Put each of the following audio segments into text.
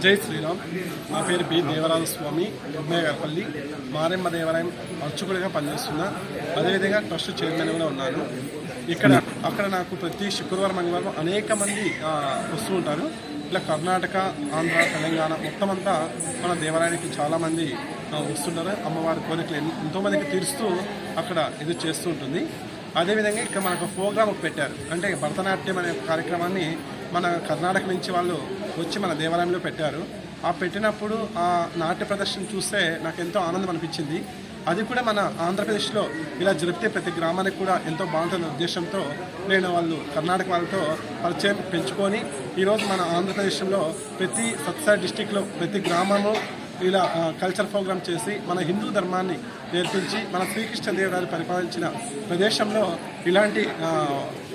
జై శ్రీరామ్. నా పేరు బి దేవరాజ స్వామి, ఉమ్మయ్యగారపల్లి మారెమ్మ దేవాలయం అర్చకుడిగా పనిచేస్తున్నా. అదేవిధంగా ట్రస్ట్ చైర్మన్ కూడా ఉన్నాను. అక్కడ నాకు ప్రతి శుక్రవారం మంగళవారం అనేక మంది వస్తూ ఉంటారు. ఇలా కర్ణాటక, ఆంధ్ర, తెలంగాణ మొత్తం అంతా మన దేవాలయానికి చాలామంది వస్తుంటారు. అమ్మవారి కోరికలు ఎంతోమందికి తీరుస్తూ అక్కడ ఇది చేస్తూ ఉంటుంది. అదేవిధంగా ఇక్కడ మనకు ప్రోగ్రామ్ పెట్టారు. అంటే భరతనాట్యం అనే కార్యక్రమాన్ని మన కర్ణాటక నుంచి వాళ్ళు వచ్చి మన దేవాలయంలో పెట్టారు. ఆ పెట్టినప్పుడు ఆ నాట్య ప్రదర్శన చూస్తే నాకు ఎంతో ఆనందం అనిపించింది. అది కూడా మన ఆంధ్రప్రదేశ్లో ఇలా జరిపితే ప్రతి గ్రామానికి కూడా ఎంతో బాగుంటున్న ఉద్దేశంతో నేను కర్ణాటక వాళ్ళతో పరిచయం పెంచుకొని ఈరోజు మన ఆంధ్రప్రదేశ్లో ప్రతి సత్సాయి డిస్టిక్లో ప్రతి గ్రామము ఇలా కల్చర్ ప్రోగ్రామ్ చేసి మన హిందూ ధర్మాన్ని నేర్పించి మన శ్రీకృష్ణదేవరాయలు పరిపాలించిన ప్రదేశంలో ఇలాంటి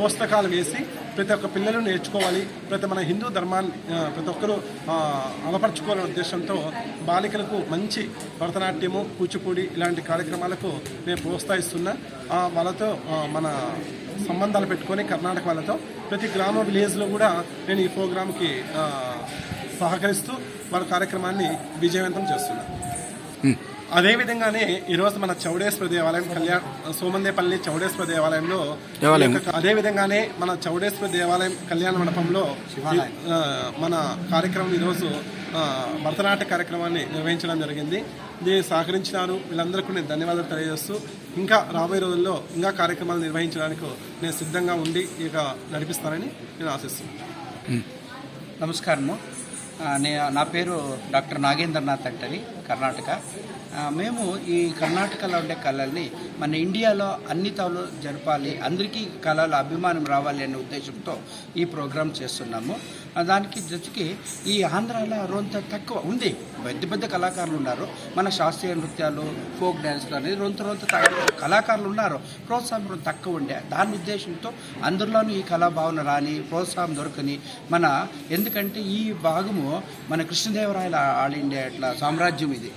పుస్తకాలు వేసి ప్రతి ఒక్క పిల్లలు నేర్చుకోవాలి, మన హిందూ ధర్మాన్ని ప్రతి ఒక్కరూ అలపరచుకోవాలనే ఉద్దేశంతో బాలికలకు మంచి భరతనాట్యము, కూచిపూడి ఇలాంటి కార్యక్రమాలకు నేను ప్రోత్సహిస్తున్నా. వాళ్ళతో మన సంబంధాలు పెట్టుకొని కర్ణాటక వాళ్ళతో ప్రతి గ్రామ విలేజ్లో కూడా నేను ఈ ప్రోగ్రాంకి సహకరిస్తూ వాళ్ళ కార్యక్రమాన్ని విజయవంతం చేస్తున్నాను. అదేవిధంగానే ఈరోజు మన చౌడేశ్వర దేవాలయం సోమందేపల్లి చౌడేశ్వర దేవాలయంలో అదేవిధంగానే మన చౌడేశ్వర దేవాలయం కళ్యాణ మండపంలో మన కార్యక్రమం ఈరోజు భరతనాట్య కార్యక్రమాన్ని నిర్వహించడం జరిగింది. దీన్ని సహకరించినారు వీళ్ళందరికీ నేను ధన్యవాదాలు తెలియజేస్తూ ఇంకా రాబోయే రోజుల్లో ఇంకా కార్యక్రమాలు నిర్వహించడానికి నేను సిద్ధంగా ఉండి ఇక నడిపిస్తానని నేను ఆశిస్తున్నాను. నమస్కారము. నా పేరు డాక్టర్ నాగేంద్రనాథ్ అంటని, కర్ణాటక. మేము ఈ కర్ణాటకలో ఉండే కళల్ని మన ఇండియాలో అన్ని తావులు జరపాలి, అందరికీ కళల అభిమానం రావాలి అనే ఉద్దేశంతో ఈ ప్రోగ్రాం చేస్తున్నాము. దానికి జొచ్చికి ఈ ఆంధ్రాలో రొంత తక్కువ ఉంది, పెద్ద పెద్ద కళాకారులు ఉన్నారు. మన శాస్త్రీయ నృత్యాలు, ఫోక్ డ్యాన్స్లు అనేది రొంత కళాకారులు ఉన్నారు, ప్రోత్సాహం రొంత తక్కువ ఉండే. దాని ఉద్దేశంతో అందరిలోనూ ఈ కళాభావన రాని, ప్రోత్సాహం దొరకని మన, ఎందుకంటే ఈ భాగము మన కృష్ణదేవరాయల ఆలిండే అట్లా సామ్రాజ్యం ఇది.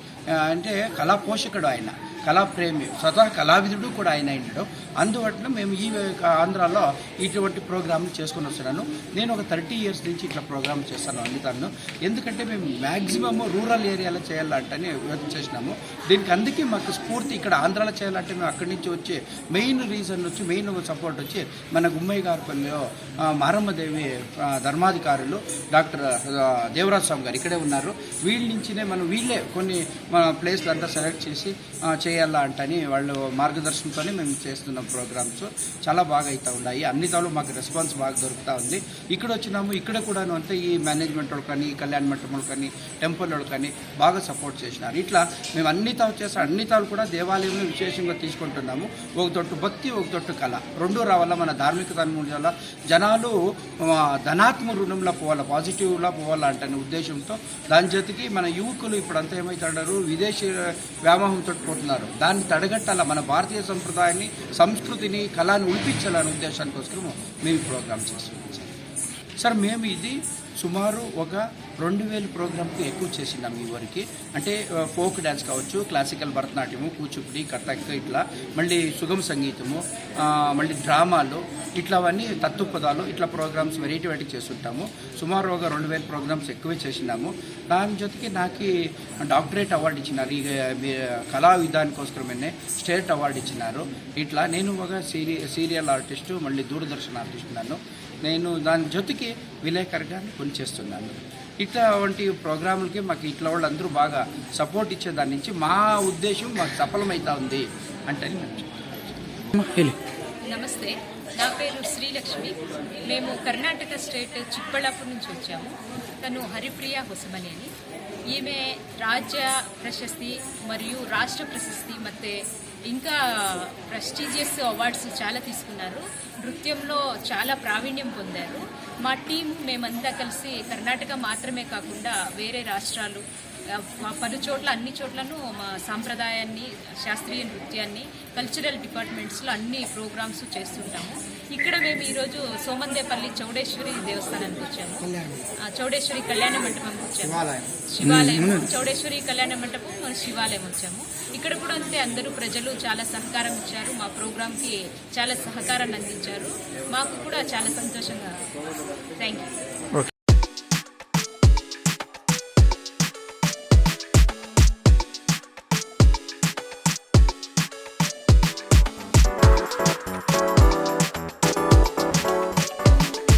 అంటే కళా పోషకుడు ఆయన, కళాప్రేమి, స్వతహా కళావిధుడు కూడా ఆయన అయినాడు. అందువల్ల మేము ఈ ఆంధ్రాలో ఇటువంటి ప్రోగ్రాంలు చేసుకుని వస్తున్నాను. నేను ఒక 30 years నుంచి ఇట్లా ప్రోగ్రామ్ చేస్తాను అన్నితాను. ఎందుకంటే మేము మ్యాక్సిమమ్ రూరల్ ఏరియాలో చేయాలంటని చేసినాము. దీనికి అందుకే మాకు స్ఫూర్తి ఇక్కడ ఆంధ్రాలో చేయాలంటే మేము అక్కడి నుంచి వచ్చే మెయిన్ రీజన్ వచ్చి, మెయిన్ సపోర్ట్ వచ్చి మన గుమ్మయ్య గారిపల్లిలో మారమ్మదేవి ధర్మాధికారులు డాక్టర్ దేవరాజ్ స్వామి గారు ఇక్కడే ఉన్నారు. వీళ్ళ నుంచినే మనం వీళ్ళే కొన్ని ప్లేస్లు అంతా సెలెక్ట్ చేసి చేయాలా అంటని వాళ్ళు మార్గదర్శనంతోనే మేము చేస్తున్న ప్రోగ్రామ్స్ చాలా బాగా అవుతూ ఉన్నాయి. అన్ని తాళ్ళు మాకు రెస్పాన్స్ బాగా దొరుకుతూ ఉంది. ఇక్కడ వచ్చినాము, ఇక్కడ కూడా అంతే ఈ మేనేజ్మెంట్ వాళ్ళు కానీ, కళ్యాణ మంటపంలో కానీ, టెంపుల్ వాళ్ళు కానీ బాగా సపోర్ట్ చేసినారు. ఇట్లా మేము అన్ని తావు చేస్తాం. అన్ని తాళ్ళు కూడా దేవాలయంలో విశేషంగా తీసుకుంటున్నాము. ఒక తొట్టు భక్తి, ఒక తొట్టు కళ, రెండూ రావాలా. మన ధార్మికత వల్ల జనాలు ధనాత్మ రుణంలో పోవాలా, పాజిటివ్లా పోవాలా అంటే ఉద్దేశంతో దాని జೊತೆకి మన యువకులు ఇప్పుడు అంతా ఏమవుతాడారు, విదేశీ వ్యామోహంతో పోతున్నారు. దాన్ని తడగట్టాల, మన భారతీయ సంప్రదాయాన్ని, సంస్కృతిని, కళని ఉల్పించాలనే ఉద్దేశానికోసం మేము ప్రోగ్రామ్ చేస్తున్నాం సార్. మేము ఇది సుమారు ఒక 2000 ప్రోగ్రామ్కి ఎక్కువ చేసినాం ఈ వరకు. అంటే ఫోక్ డ్యాన్స్ కావచ్చు, క్లాసికల్ భరతనాట్యము, కూచిపూడి, కథక్, ఇట్లా మళ్ళీ సుగమ సంగీతము, మళ్ళీ డ్రామాలు, ఇట్లావన్నీ తత్వపదాలు, ఇట్లా ప్రోగ్రామ్స్ వెరైటీ చేస్తుంటాము. సుమారు ఒక 2000 ప్రోగ్రామ్స్ ఎక్కువే చేసినాము. దాని జೊತೆಗೆ నాకు డాక్టరేట్ అవార్డు ఇచ్చినారు. ఈ కళా విధానికోసమే స్టేట్ అవార్డు ఇచ్చినారు. ఇట్లా నేను ఒక సీరియల్ ఆర్టిస్టు, మళ్ళీ దూరదర్శన్ ఆర్టిస్ట్ నేను దాని జೊತೆಗೆ విలేకరుగా కొన్ని చేస్తున్నాను. ఇట్లాంటి ప్రోగ్రాములకి మాకు ఇట్లా వాళ్ళందరూ బాగా సపోర్ట్ ఇచ్చే దాని నుంచి మా ఉద్దేశం మాకు సఫలమవుతా ఉంది అంటే నమస్తే, నా పేరు శ్రీలక్ష్మి. మేము కర్ణాటక స్టేట్ చిక్బళ్ళాపూర్ నుంచి వచ్చాము. తను హరిప్రియ హొసమనేని. ఈమె రాజ్య ప్రశస్తి మరియు రాష్ట్ర ప్రశస్తి ಮತ್ತೆ ఇంకా ప్రెస్టీజియస్ అవార్డ్స్ చాలా తీసుకున్నారు. నృత్యంలో చాలా ప్రావీణ్యం పొందారు. మా టీం మేమంతా కలిసి కర్ణాటక మాత్రమే కాకుండా వేరే రాష్ట్రాలు, పలు చోట్ల, అన్ని చోట్లను మా సాంప్రదాయాన్ని, శాస్త్రీయ నృత్యాన్ని, కల్చరల్ డిపార్ట్మెంట్స్లో అన్ని ప్రోగ్రామ్స్ చేస్తుంటాము. ఇక్కడ మేము ఈరోజు సోమందేపల్లి చౌడేశ్వరి దేవస్థానానికి వచ్చాము. చౌడేశ్వరి కళ్యాణ మంటపంకి వచ్చాము. శివాలయం, చౌడేశ్వరి కళ్యాణ మంటపం, శివాలయం వచ్చాము. ఇక్కడ కూడా అంతే, అందరూ ప్రజలు చాలా సహకారం ఇచ్చారు. మా ప్రోగ్రామ్కి చాలా సహకారాన్ని అందించారు. మాకు కూడా చాలా సంతోషంగా. Thank you.